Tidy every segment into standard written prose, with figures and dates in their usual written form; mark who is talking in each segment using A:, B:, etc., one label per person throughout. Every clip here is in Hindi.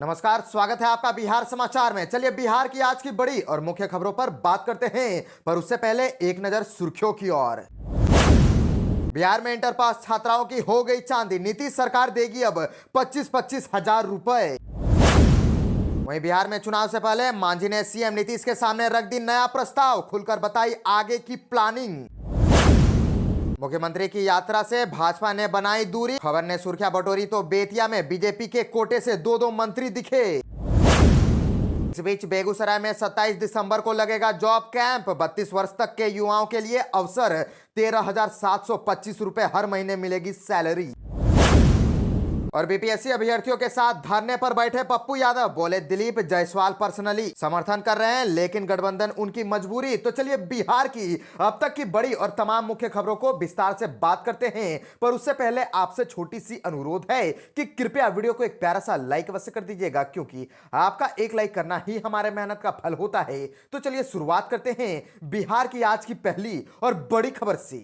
A: नमस्कार, स्वागत है आपका बिहार समाचार में। चलिए बिहार की आज की बड़ी और मुख्य खबरों पर बात करते हैं, पर उससे पहले एक नजर सुर्खियों की ओर। बिहार में इंटर पास छात्राओं की हो गई चांदी, नीतीश सरकार देगी अब 25-25 हजार रुपए। वहीं बिहार में चुनाव से पहले मांझी ने सीएम नीतीश के सामने रख दी नया प्रस्ताव, खुलकर बताई आगे की प्लानिंग। मुख्यमंत्री की यात्रा से भाजपा ने बनाई दूरी, खबर ने सुर्खियां बटोरी तो बेतिया में बीजेपी के कोटे से दो मंत्री दिखे। इस बीच बेगूसराय में 27 दिसंबर को लगेगा जॉब कैंप, 32 वर्ष तक के युवाओं के लिए अवसर, 13,725 रुपए हर महीने मिलेगी सैलरी। और बीपीएससी अभ्यर्थियों के साथ धरने पर बैठे पप्पू यादव, बोले दिलीप जायसवाल पर्सनली समर्थन कर रहे हैं लेकिन गठबंधन उनकी मजबूरी। तो चलिए बिहार की अब तक की बड़ी और तमाम मुख्य खबरों को विस्तार से बात करते हैं, पर उससे पहले आपसे छोटी सी अनुरोध है कि कृपया वीडियो को एक प्यारा सा लाइक अवश्य कर दीजिएगा, क्योंकि आपका एक लाइक करना ही हमारे मेहनत का फल होता है। तो चलिए शुरुआत करते हैं बिहार की आज की पहली और बड़ी खबर से।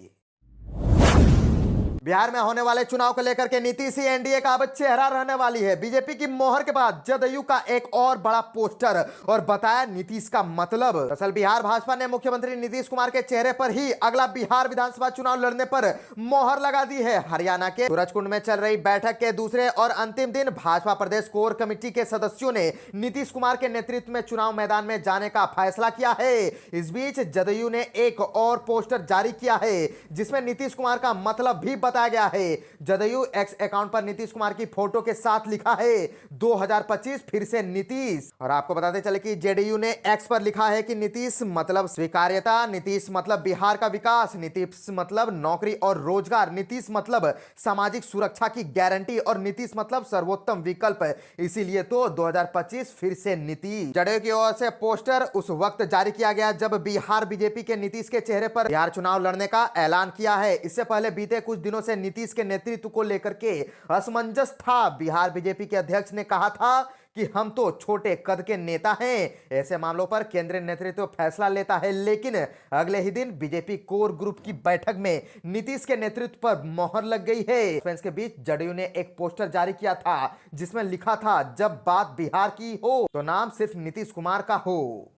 A: बिहार में होने वाले चुनाव को लेकर के नीतीश ही एनडीए का अब चेहरा रहने वाली है। बीजेपी की मोहर के बाद जदयू का एक और बड़ा पोस्टर, और बताया नीतीश का मतलब। दरअसल बिहार भाजपा ने मुख्यमंत्री नीतीश कुमार के चेहरे पर ही अगला बिहार विधानसभा चुनाव लड़ने पर मोहर लगा दी है। हरियाणा के सूरजकुंड में चल रही बैठक के दूसरे और अंतिम दिन भाजपा प्रदेश कोर कमेटी के सदस्यों ने नीतीश कुमार के नेतृत्व में चुनाव मैदान में जाने का फैसला किया है। इस बीच जदयू ने एक और पोस्टर जारी किया है, जिसमें नीतीश कुमार का मतलब भी बताया गया है। जदयू एक्स अकाउंट पर नीतीश कुमार की फोटो के साथ लिखा है 2025 फिर से नीतीश। और आपको बताते चले कि जेडीयू ने एक्स पर लिखा है कि नीतीश मतलब स्वीकार्यता, नीतीश मतलब बिहार का विकास, नीतीश मतलब नौकरी और रोजगार, नीतीश मतलब सामाजिक सुरक्षा की गारंटी और नीतीश मतलब सर्वोत्तम विकल्प। इसीलिए तो 2025 फिर से नीतीश। जदयू की ओर से पोस्टर उस वक्त जारी किया गया जब बिहार बीजेपी के नीतीश के चेहरे पर बिहार चुनाव लड़ने का ऐलान किया है। इससे पहले बीते कुछ दिनों से नीतीश के नेतृत्व को लेकर के असमंजस था। बिहार बीजेपी के अध्यक्ष ने कहा था कि हम तो छोटे कद के नेता हैं, ऐसे मामलों पर केंद्रीय नेतृत्व फैसला लेता है। लेकिन अगले ही दिन बीजेपी कोर ग्रुप की बैठक में नीतीश के नेतृत्व पर मोहर लग गई है। इसके बीच जदयू ने एक पोस्टर जारी किया था जिसमें लिखा था जब बात बिहार की हो तो नाम सिर्फ नीतीश कुमार का हो।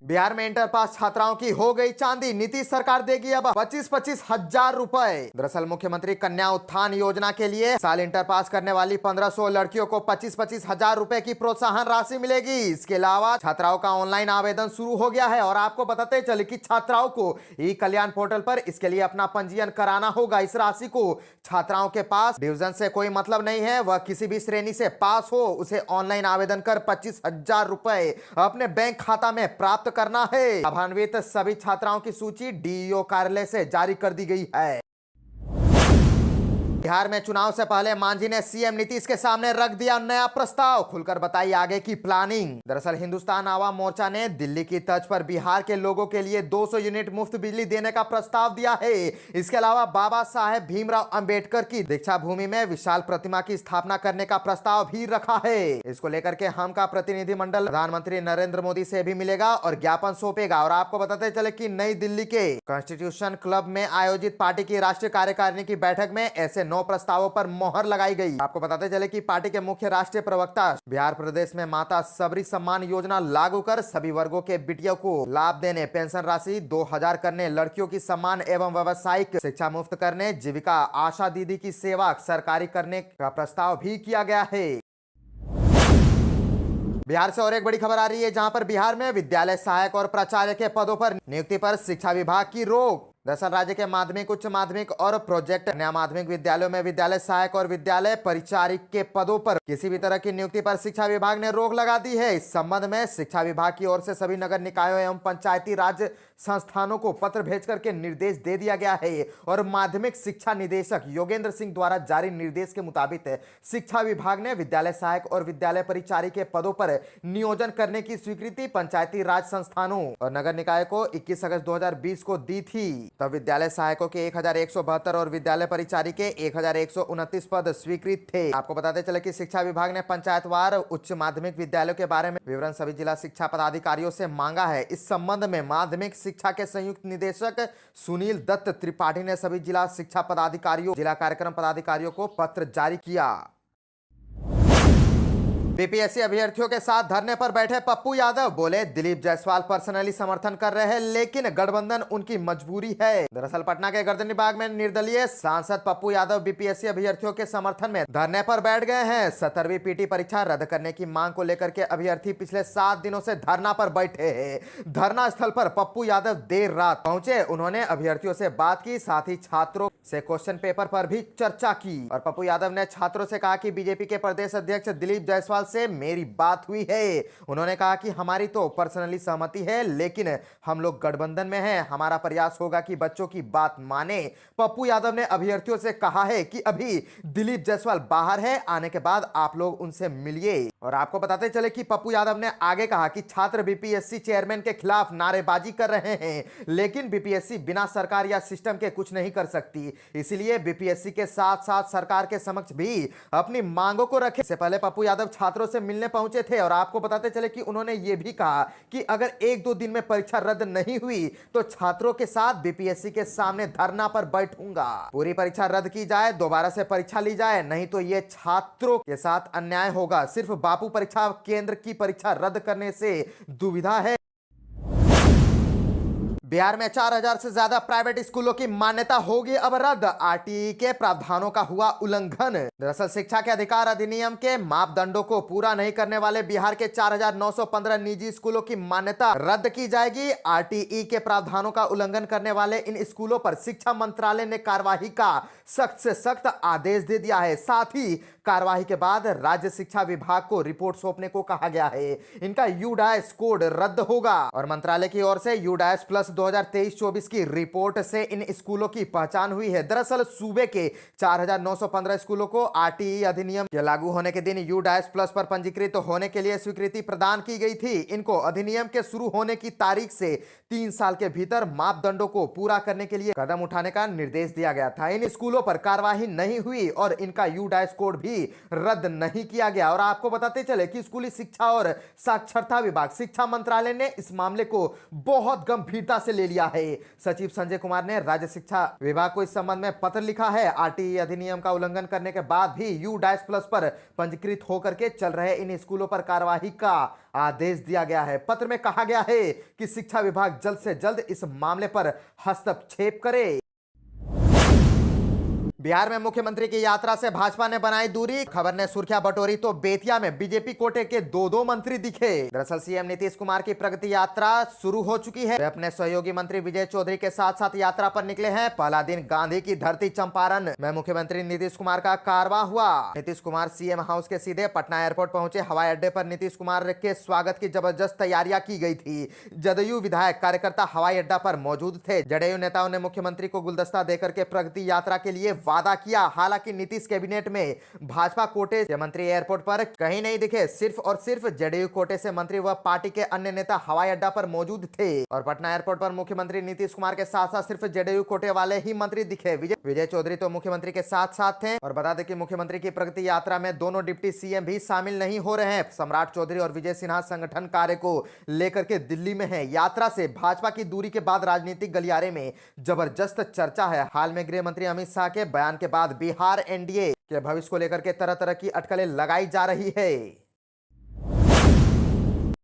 A: बिहार में इंटर पास छात्राओं की हो गई चांदी, नीतीश सरकार देगी अब 25-25 हजार रुपए। दरअसल मुख्यमंत्री कन्या उत्थान योजना के लिए साल इंटर पास करने वाली 1500 लड़कियों को 25-25 हजार रुपए की प्रोत्साहन राशि मिलेगी। इसके अलावा छात्राओं का ऑनलाइन आवेदन शुरू हो गया है, और आपको बताते चले कि छात्राओं को ई कल्याण पोर्टल पर इसके लिए अपना पंजीयन कराना होगा। इस राशि को छात्राओं के पास डिवीजन से कोई मतलब नहीं है, वह किसी भी श्रेणी से पास हो, उसे ऑनलाइन आवेदन कर 25 हजार रुपए अपने बैंक खाता में प्राप्त करना है। लाभान्वित सभी छात्राओं की सूची डीईओ कार्यालय से जारी कर दी गई है। बिहार में चुनाव से पहले मांझी ने सीएम नीतीश के सामने रख दिया नया प्रस्ताव, खुलकर बताई आगे की प्लानिंग। दरअसल हिंदुस्तान आवाम मोर्चा ने दिल्ली की तर्ज पर बिहार के लोगों के लिए 200 यूनिट मुफ्त बिजली देने का प्रस्ताव दिया है। इसके अलावा बाबा साहेब भीमराव अंबेडकर की दीक्षा भूमि में विशाल प्रतिमा की स्थापना करने का प्रस्ताव भी रखा है। इसको लेकर के हम का प्रतिनिधिमंडल प्रधानमंत्री नरेंद्र मोदी से भी मिलेगा और ज्ञापन सौंपेगा। और आपको बताते चले कि नई दिल्ली के कॉन्स्टिट्यूशन क्लब में आयोजित पार्टी की राष्ट्रीय कार्यकारिणी की बैठक में ऐसे 9 प्रस्तावों पर मोहर लगाई गई। आपको बताते चले कि पार्टी के मुख्य राष्ट्रीय प्रवक्ता बिहार प्रदेश में माता सबरी सम्मान योजना लागू कर सभी वर्गों के बेटियों को लाभ देने, पेंशन राशि 2000 करने, लड़कियों की सम्मान एवं व्यावसायिक शिक्षा मुफ्त करने, जीविका आशा दीदी की सेवा सरकारी करने का प्रस्ताव भी किया गया है। बिहार से और एक बड़ी खबर आ रही है, जहां पर बिहार में विद्यालय सहायक और प्राचार्य के पदों पर नियुक्ति पर शिक्षा विभाग की रोक। दरअसल राज्य के माध्यमिक, उच्च माध्यमिक और प्रोजेक्ट कन्या माध्यमिक विद्यालयों में विद्यालय सहायक और विद्यालय परिचारिक के पदों पर किसी भी तरह की नियुक्ति पर शिक्षा विभाग ने रोक लगा दी है। इस संबंध में शिक्षा विभाग की ओर से सभी नगर निकायों एवं पंचायती राज संस्थानों को पत्र भेज करके निर्देश दे दिया गया है। और माध्यमिक शिक्षा निदेशक योगेंद्र सिंह द्वारा जारी निर्देश के मुताबिक शिक्षा विभाग ने विद्यालय सहायक और विद्यालय परिचारिक के पदों पर नियोजन करने की स्वीकृति पंचायती राज संस्थानों और नगर निकाय को 21 अगस्त 2020 को दी थी। तब विद्यालय सहायकों के 1172 और विद्यालय परिचारी के 1129 पद स्वीकृत थे। आपको बताते चले कि शिक्षा विभाग ने पंचायतवार उच्च माध्यमिक विद्यालयों के बारे में विवरण सभी जिला शिक्षा पदाधिकारियों से मांगा है। इस संबंध में माध्यमिक शिक्षा के संयुक्त निदेशक सुनील दत्त त्रिपाठी ने सभी जिला शिक्षा पदाधिकारियों, जिला कार्यक्रम पदाधिकारियों को पत्र जारी किया। बीपीएससी अभ्यर्थियों के साथ धरने पर बैठे पप्पू यादव बोले, दिलीप जायसवाल पर्सनली समर्थन कर रहे हैं लेकिन गठबंधन उनकी मजबूरी है। दरअसल पटना के गर्दनीबाग में निर्दलीय सांसद पप्पू यादव बीपीएससी अभ्यर्थियों के समर्थन में धरने पर बैठ गए हैं। 17वीं पीटी परीक्षा रद्द करने की मांग को लेकर के अभ्यर्थी पिछले 7 दिनों से धरना पर बैठे हैं। धरना स्थल पर पप्पू यादव देर रात पहुंचे। उन्होंने अभ्यर्थियों से बात की, साथ ही छात्रों से क्वेश्चन पेपर पर भी चर्चा की और पप्पू यादव ने छात्रों से कहा कि बीजेपी के प्रदेश अध्यक्ष दिलीप जायसवाल से मेरी बात हुई है। उन्होंने कहा कि हमारी तो पर्सनली सहमति है लेकिन हम लोग गठबंधन में हैं, हमारा प्रयास होगा कि बच्चों की बात माने। पप्पू यादव ने अभ्यर्थियों से कहा है कि अभी दिलीप जायसवाल बाहर है, आने के बाद आप लोग उनसे मिलिए। और आपको बताते चले कि पप्पू यादव ने आगे कहा कि छात्र बीपीएससी चेयरमैन के खिलाफ नारेबाजी कर रहे हैं लेकिन बीपीएससी बिना सरकार या सिस्टम के कुछ नहीं कर सकती, इसलिए बीपीएससी के साथ साथ सरकार के समक्ष भी अपनी मांगों को रखे। इससे पहले पप्पू यादव छात्रों से मिलने पहुंचे थे और आपको बताते चले कि उन्होंने यह भी कहा कि अगर 1-2 दिन में परीक्षा रद्द नहीं हुई तो छात्रों के साथ बीपीएससी के सामने धरना पर बैठूंगा। पूरी परीक्षा रद्द की जाए, दोबारा से परीक्षा ली जाए, नहीं तो यह छात्रों के साथ अन्याय होगा। सिर्फ बापू परीक्षा केंद्र की परीक्षा रद्द करने से दुविधा है। बिहार में 4000 से ज्यादा प्राइवेट स्कूलों की मान्यता होगी अब रद्द, आरटीई के प्रावधानों का हुआ उल्लंघन। दरअसल शिक्षा के अधिकार अधिनियम के मापदंडों को पूरा नहीं करने वाले बिहार के 4915 निजी स्कूलों की मान्यता रद्द की जाएगी। आरटीई के प्रावधानों का उल्लंघन करने वाले इन स्कूलों पर शिक्षा मंत्रालय ने कार्यवाही का सख्त से सख्त आदेश दे दिया है। साथ ही कार्यवाही के बाद राज्य शिक्षा विभाग को रिपोर्ट सौंपने को कहा गया है। इनका यूडाइस कोड रद्द होगा और मंत्रालय की ओर से यूडाइस प्लस 2023-24 की रिपोर्ट से इन स्कूलों की पहचान हुई है। दरअसल सूबे के 4915 स्कूलों को आरटीई अधिनियम के लागू होने के दिन यूडाइस प्लस पर पंजीकृत होने के लिए स्वीकृति प्रदान की गई थी। इनको अधिनियम के शुरू होने की तारीख से 3 साल के भीतर मापदंडों को पूरा करने के लिए कदम उठाने का निर्देश दिया गया था। इन स्कूलों पर कार्यवाही नहीं हुई और इनका यूडाइस कोड भी रद्द नहीं किया गया। और आपको बताते चले कि स्कूली शिक्षा और साक्षरता विभाग, शिक्षा मंत्रालय ने इस मामले को बहुत गंभीरता से ले लिया है। सचिव संजय कुमार ने राज्य शिक्षा विभाग को इस संबंध में पत्र लिखा है। आरटीई अधिनियम का उल्लंघन करने के बाद भी यूडाइस प्लस पर पंजीकृत होकर के चल रहे इन स्कूलों पर कार्यवाही का आदेश दिया गया है। पत्र में कहा गया है कि शिक्षा विभाग जल्द से जल्द इस मामले पर हस्तक्षेप करे। बिहार में मुख्यमंत्री की यात्रा से भाजपा ने बनाई दूरी, खबर ने सुर्खियां बटोरी तो बेतिया में बीजेपी कोटे के 2 मंत्री दिखे। दरअसल सीएम नीतीश कुमार की प्रगति यात्रा शुरू हो चुकी है। वे अपने सहयोगी मंत्री विजय चौधरी के साथ साथ यात्रा पर निकले हैं। पहला दिन गांधी की धरती चंपारण में मुख्यमंत्री नीतीश कुमार का कारवां हुआ। नीतीश कुमार सीएम हाउस के सीधे पटना एयरपोर्ट पहुंचे। हवाई अड्डे पर नीतीश कुमार के स्वागत की जबरदस्त तैयारियां की गई थी। जदयू विधायक कार्यकर्ता हवाई अड्डा पर मौजूद थे। जदयू नेताओं ने मुख्यमंत्री को गुलदस्ता देकर के प्रगति यात्रा के लिए वादा किया। हालांकि नीतीश कैबिनेट में भाजपा कोटे के मंत्री एयरपोर्ट पर कहीं नहीं दिखे। सिर्फ और सिर्फ जदयू कोटे से मंत्री व पार्टी के अन्य नेता हवाई अड्डा पर मौजूद थे और पटना एयरपोर्ट पर मुख्यमंत्री नीतीश कुमार के साथ साथ सिर्फ जदयू कोटे वाले ही मंत्री दिखे। विजय चौधरी तो मुख्यमंत्री के साथ साथ थे। और बता दें कि मुख्यमंत्री की प्रगति यात्रा में दोनों डिप्टी सीएम भी शामिल नहीं हो रहे हैं। सम्राट चौधरी और विजय सिन्हा संगठन कार्य को लेकर के दिल्ली में है। यात्रा से भाजपा की दूरी के बाद राजनीतिक गलियारे में जबरदस्त चर्चा है। हाल में गृह मंत्री अमित शाह के बयान के बाद बिहार एनडीए के भविष्य को लेकर के तरह तरह की अटकलें लगाई जा रही है।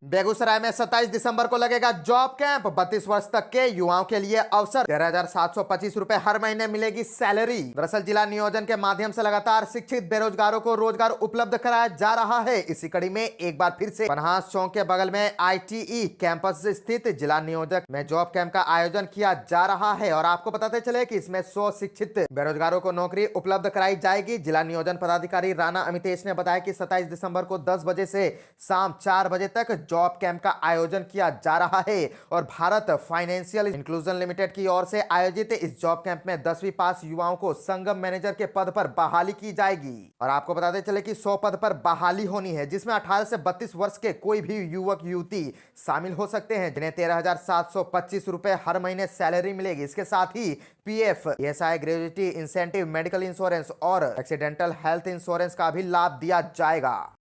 A: बेगूसराय में 27 दिसंबर को लगेगा जॉब कैंप। 32 वर्ष तक के युवाओं के लिए अवसर, 13,725 रुपए हर महीने मिलेगी सैलरी। दरअसल जिला नियोजन के माध्यम से लगातार शिक्षित बेरोजगारों को रोजगार उपलब्ध कराया जा रहा है। इसी कड़ी में एक बार फिर से पन्हास चौक के बगल में आईटीई कैंपस स्थित जिला नियोजक में जॉब कैंप का आयोजन किया जा रहा है। और आपको बताते चले कि इसमें 100 शिक्षित बेरोजगारों को नौकरी उपलब्ध कराई जाएगी। जिला नियोजन पदाधिकारी राणा अमितेश ने बताया कि 27 दिसंबर को 10 बजे से शाम 4 बजे तक जॉब कैंप का आयोजन किया जा रहा है। और भारत फाइनेंशियल इंक्लूजन लिमिटेड की ओर से आयोजित इस जॉब कैंप में 10वीं पास युवाओं को संगम मैनेजर के पद पर बहाली की जाएगी। और आपको बताते चले कि 100 पद पर बहाली होनी है, जिसमें 18 से 32 वर्ष के कोई भी युवक युवती शामिल हो सकते हैं, जिन्हें 13,725 रुपए हर महीने सैलरी मिलेगी। इसके साथ ही PF, ESI, gratuity incentive, medical insurance और एक्सीडेंटल हेल्थ इंश्योरेंस का भी लाभ दिया जाएगा।